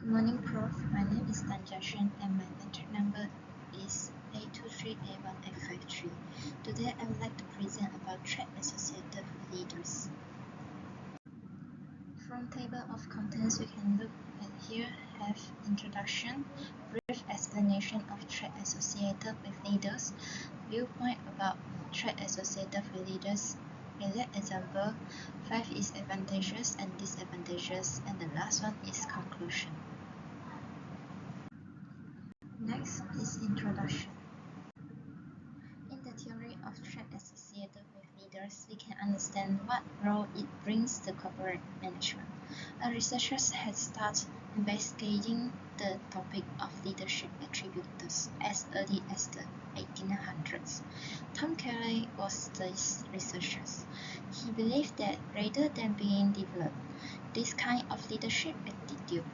Good morning, Prof. My name is Tanjashan and my lecture number is A23A1853. Today I would like to present about threat associated with leaders. From table of contents we can look at here have introduction, brief explanation of threat associated with leaders, viewpoint about threat associated with leaders, exact example, 5 is advantages and disadvantages, and the last one is conclusion. Next is introduction. In the theory of threat associated with leaders, we can understand what role it brings to corporate management. Our researchers had started investigating the topic of leadership attributes as early as the 1800s. Tom Kelly was this researcher. He believed that rather than being developed, this kind of leadership attitude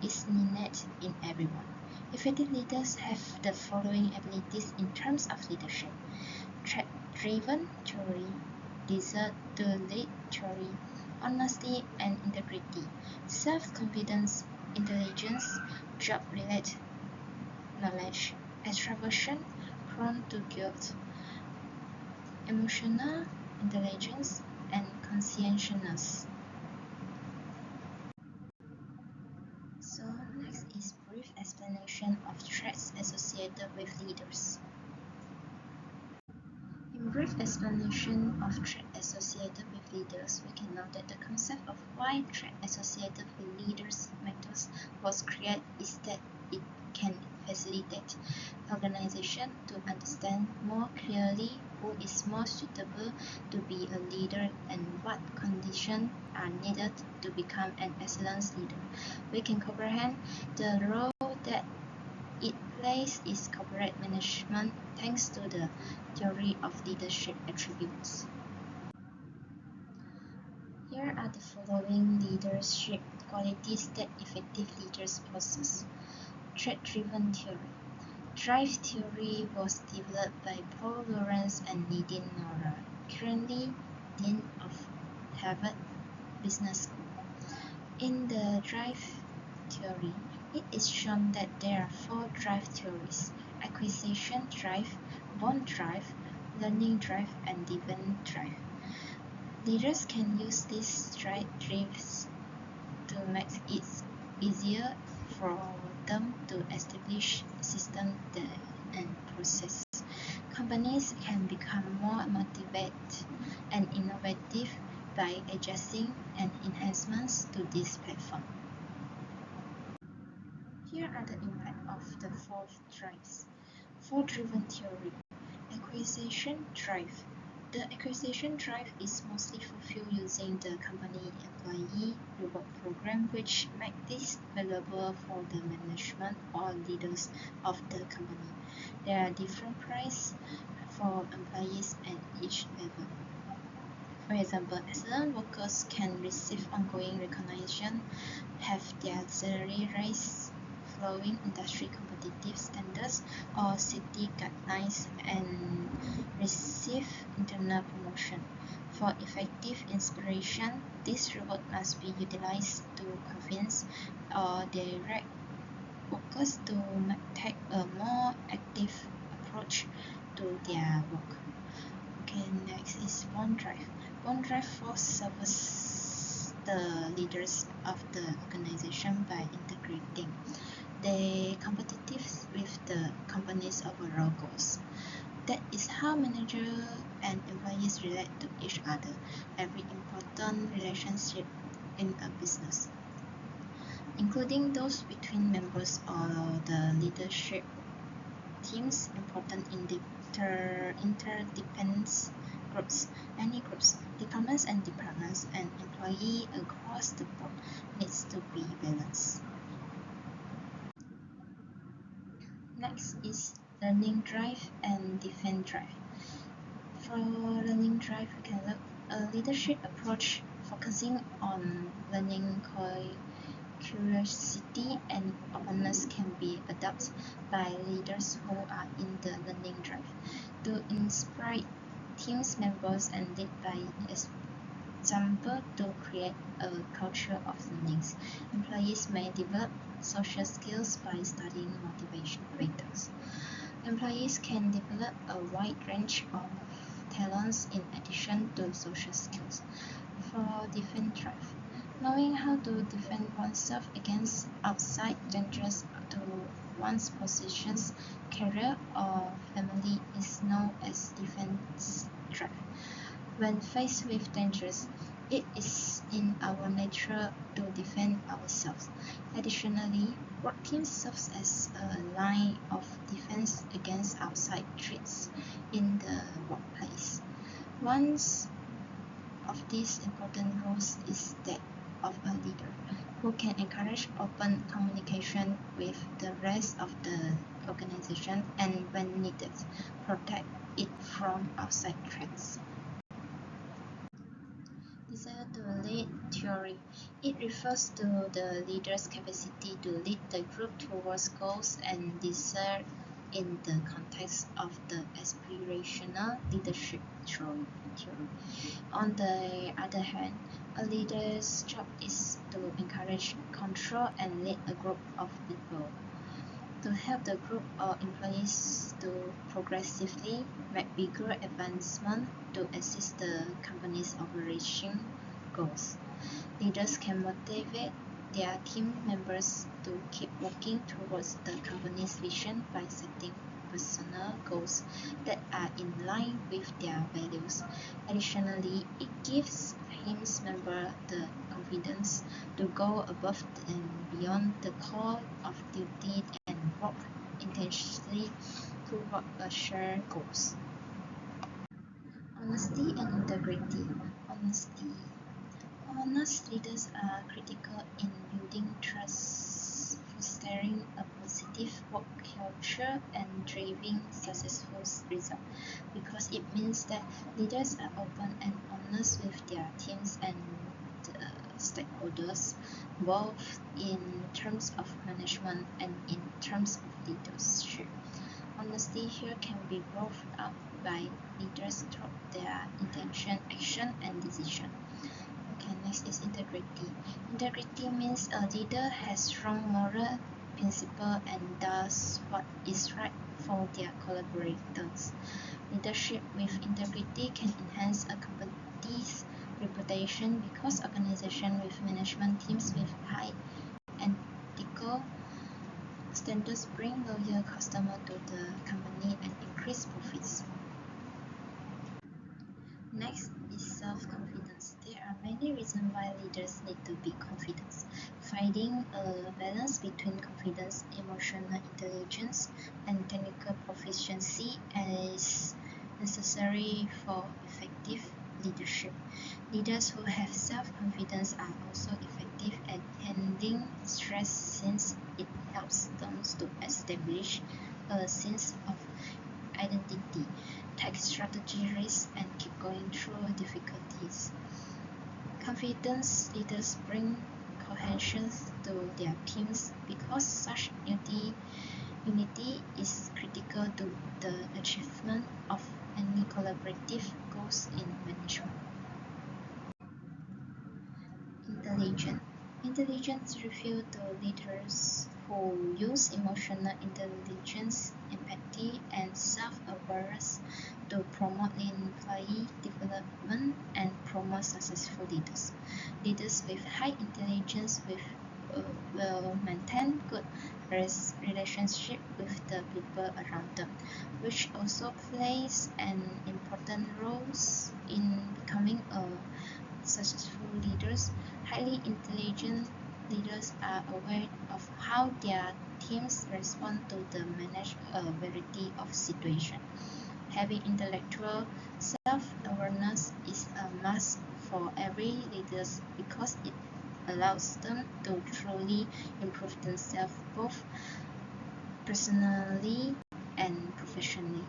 is innate in everyone. Effective leaders have the following abilities in terms of leadership: threat-driven theory, desire to lead theory, honesty and integrity, self-confidence, intelligence, job-related knowledge, extraversion, prone to guilt, emotional intelligence, and conscientiousness. So next is brief explanation of threats associated with leaders. In brief explanation of threat associated with leaders, we can note that the concept of why threat associated with leaders matters was created is that it can facilitate organization to understand more clearly who is more suitable to be a leader and what conditions are needed to become an excellent leader. We can comprehend the role that it plays in corporate management thanks to the theory of leadership attributes. Here are the following leadership qualities that effective leaders possess. Threat-driven theory. Drive theory was developed by Paul Lawrence and Nadine Nora, currently Dean of Harvard Business School. In the drive theory, it is shown that there are 4 drive theories: acquisition drive, bond drive, learning drive, and event drive. Leaders can use these drives to make it easier for them to establish systems and processes. Companies can become more motivated and innovative by adjusting and enhancements to this platform. Here are the impact of the 4 drives. 4-driven theory. Acquisition drive. The acquisition drive is mostly fulfilled using the company employee reward program, which make this valuable for the management or leaders of the company. There are different prices for employees at each level. For example, excellent workers can receive ongoing recognition, have their salary raised following industry competitive standards or city guidelines, and receive internal promotion. For effective inspiration, this reward must be utilized to convince or direct workers to take a more active approach to their work. Okay, next is bond drive. Bond drive serves the leaders of the organization by integrating the competitive with the company's overall goals. That is how managers and employees relate to each other, every important relationship in a business, including those between members or the leadership teams, important interdependence groups, any groups, departments, and employee across the board needs to be balanced. Next is learning drive and defense drive. For learning drive, we can look a leadership approach focusing on learning. Curiosity and openness can be adopted by leaders who are in the learning drive to inspire teams members and lead by example to create a culture of learning. Employees may develop social skills by studying motivation factors. Employees can develop a wide range of talents in addition to social skills. For defense drive, knowing how to defend oneself against outside dangers to one's positions, career, or family is known as defense drive. When faced with dangers, it is in our nature to defend ourselves. Additionally, work team serves as a line of defense against outside threats in the workplace. One of these important roles is that of a leader, who can encourage open communication with the rest of the organization and, when needed, protect it from outside threats. Desire to lead theory. It refers to the leader's capacity to lead the group towards goals and desire in the context of the aspirational leadership theory. On the other hand, a leader's job is to encourage, control, and lead a group of people. To help the group or employees to progressively make bigger advancement to assist the company's overarching goals. Leaders can motivate their team members to keep working towards the company's vision by setting personal goals that are in line with their values. Additionally, it gives team members the confidence to go above and beyond the call of duty and work intentionally toward a shared goals. Honesty and integrity. Honest leaders are critical in building trust, fostering a positive work culture, and driving successful results, because it means that leaders are open and honest with their teams and stakeholders, both in terms of management and in terms of leadership. Honesty here can be brought up by leaders through their intention, action, and decision. Okay, next is integrity. Integrity means a leader has strong moral principle and does what is right for their collaborators. Leadership with integrity can enhance a company's reputation because organizations with management teams with high ethical standards bring loyal customers to the company and increase profits. Next is self-confidence. There are many reasons why leaders need to be confident. Finding a balance between confidence, emotional intelligence, and technical proficiency is necessary for effective leadership. Leaders who have self-confidence are also effective at handling stress, since it helps them to establish a sense of identity, take strategy risks, and keep going through difficulties. Confidence leaders bring cohesion to their teams because such unity is critical to the achievement of any collaborative goals in management. Intelligence refers to leaders who use emotional intelligence, empathy, and self-awareness to promote employee development and promote successful leaders. Leaders with high intelligence will maintain good relationship with the people around them, which also plays an important role in becoming a successful leaders. Highly intelligent leaders are aware of how their teams respond to the manage a variety of situations. Having intellectual self-awareness is a must for every leader because it allows them to truly improve themselves both personally and professionally.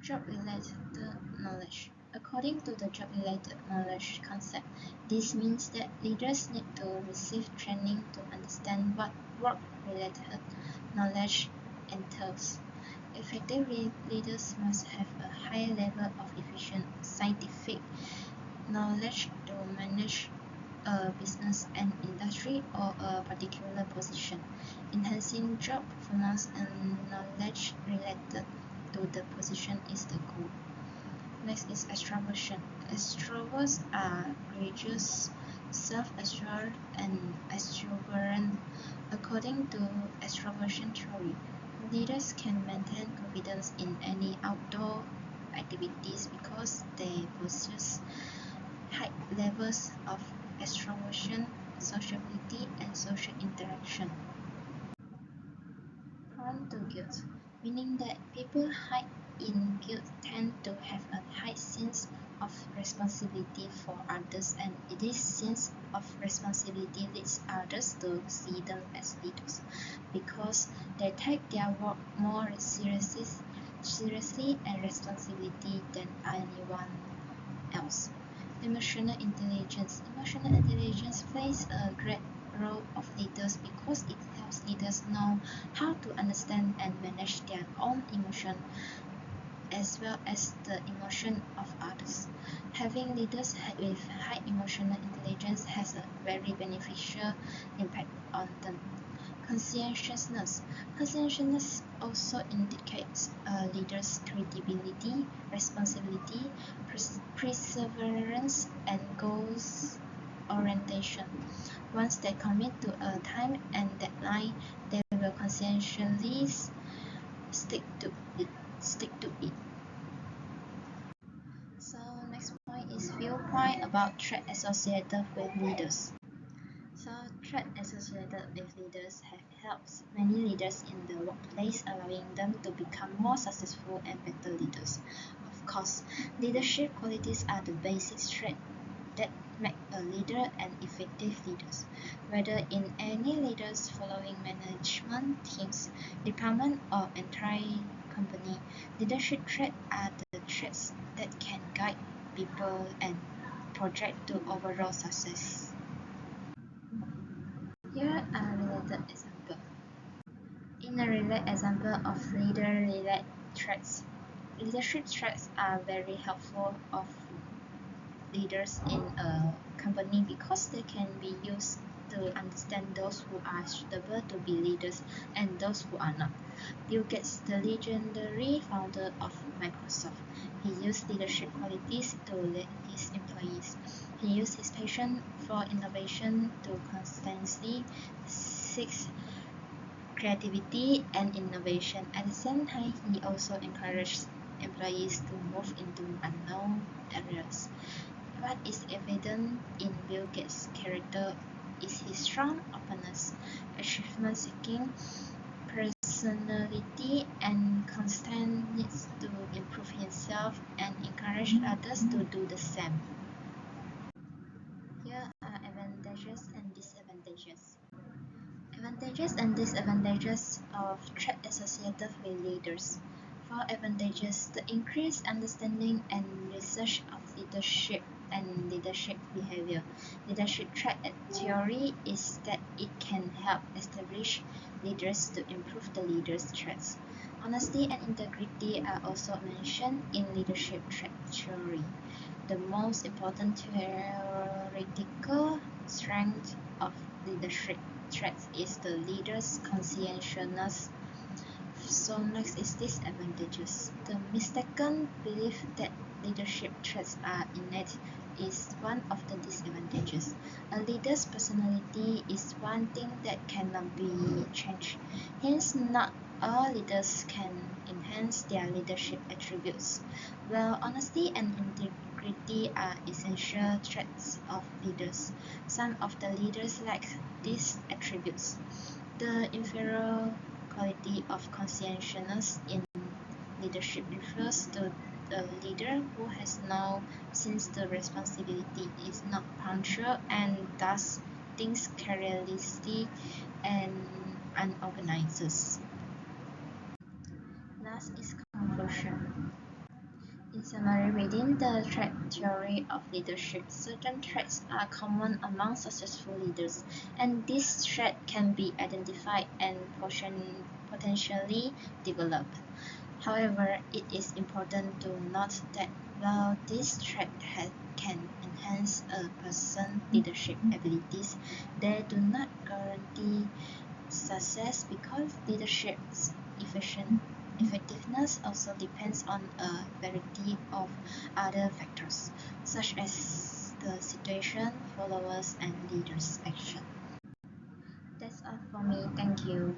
Job-related knowledge. According to the job-related knowledge concept, this means that leaders need to receive training to understand what work-related knowledge entails. Effective leaders must have a high level of efficient scientific knowledge to manage a business and industry territory or a particular position. Enhancing job performance and knowledge related to the position is the goal. Next is extroversion. Extroverts are courageous, self-assured, and extrovert. According to extroversion theory, leaders can maintain confidence in any outdoor activities because they possess high levels of extroversion, sociability, and social interaction. Prone to guilt, meaning that people hide in guilt tend to have a high sense of responsibility for others, and this sense of responsibility leads others to see them as leaders because they take their work more seriously and responsibility than anyone else. Emotional intelligence. Emotional intelligence plays a great role of leaders because it helps leaders know how to understand and manage their own emotion as well as the emotion of others. Having leaders with high emotional intelligence has a very beneficial impact on them. Conscientiousness. Conscientiousness also indicates a leader's credibility, responsibility, perseverance, and goals orientation. Once they commit to a time and deadline, they will conscientiously stick to it. So next point is viewpoint about threat associated with leaders. So threat associated with leaders have helped many leaders in the workplace, allowing them to become more successful and better leaders. Of course, leadership qualities are the basic traits that make a leader an effective leader. Whether in any leaders following management teams, department, or entire company, leadership traits are the traits that can guide people and project to overall success. Here are related examples. In a related example of leader-related traits, leadership traits are very helpful of leaders in a company because they can be used to understand those who are suitable to be leaders and those who are not. Bill Gates, the legendary founder of Microsoft, he used leadership qualities to lead his employees. He used his passion for innovation to constantly seek creativity and innovation. At the same time, he also encouraged employees to move into unknown areas. What is evident in Bill Gates' character is his strong openness, achievement-seeking personality, and constant need to improve himself and encourage others to do the same. Here are advantages and disadvantages. Advantages and disadvantages of threat associated with leaders. For advantages, the increased understanding and research of leadership and leadership behavior. Leadership threat theory is that it can help establish leaders to improve the leaders' traits. Honesty and integrity are also mentioned in leadership threat theory. The most important theoretical strength of leadership traits is the leader's conscientiousness. So next is disadvantages. The mistaken belief that leadership traits are innate is one of the disadvantages. A leader's personality is one thing that cannot be changed. Hence, not all leaders can enhance their leadership attributes. While honesty and integrity are essential traits of leaders, some of the leaders lack these attributes. The inferior quality of conscientiousness in leadership refers to the leader who has no sense the responsibility, is not punctual, and thus thinks carelessly and unorganized. Last is conclusion. In summary, within the trait theory of leadership, certain traits are common among successful leaders, and these traits can be identified and potentially developed. However, it is important to note that while these traits can enhance a person's leadership abilities, they do not guarantee success because leadership's effectiveness also depends on a variety of other factors, such as the situation, followers, and leaders' action. That's all for me. Thank you.